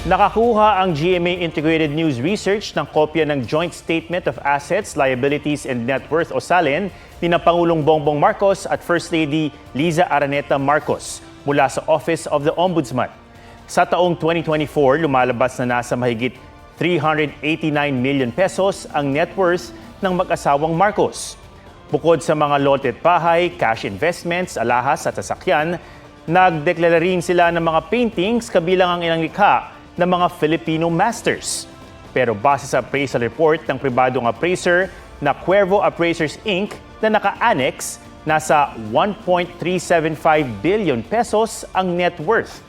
Nakakuha ang GMA Integrated News Research ng kopya ng Joint Statement of Assets, Liabilities and Net Worth o SALN ni na Pangulong Bongbong Marcos at First Lady Liza Araneta Marcos mula sa Office of the Ombudsman. Sa taong 2024, lumalabas na nasa mahigit 389 million pesos ang net worth ng mag-asawang Marcos. Bukod sa mga lote at bahay, cash investments, alahas at sasakyan, nagdeklara rin sila ng mga paintings kabilang ang ilang likha ng mga Filipino masters. Pero base sa appraisal report ng pribadong appraiser na Cuervo Appraisers Inc. na naka-annex, nasa 1.375 billion pesos ang net worth.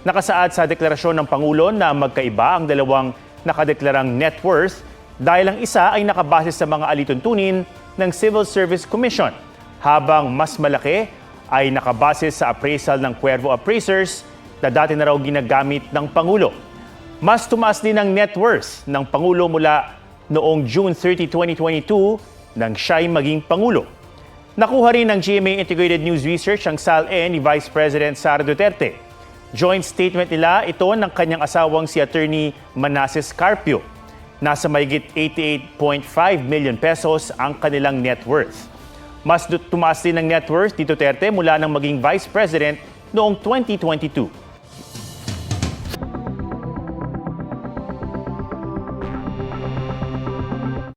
Nakasaad sa deklarasyon ng Pangulo na magkaiba ang dalawang nakadeklarang net worth dahil ang isa ay nakabase sa mga alituntunin ng Civil Service Commission, habang mas malaki ay nakabase sa appraisal ng Cuervo Appraisers na dati na raw ginagamit ng Pangulo. Mas tumaas din ang net worth ng Pangulo mula noong June 30, 2022 nang siya'y maging Pangulo. Nakuha rin ng GMA Integrated News Research ang SALN ni Vice President Sara Duterte. Joint statement nila ito ng kanyang asawang si Attorney Manasseh Carpio. Nasa mahigit 88.5 million pesos ang kanilang net worth. Mas tumaas din ang net worth ni Duterte mula nang maging Vice President noong 2022.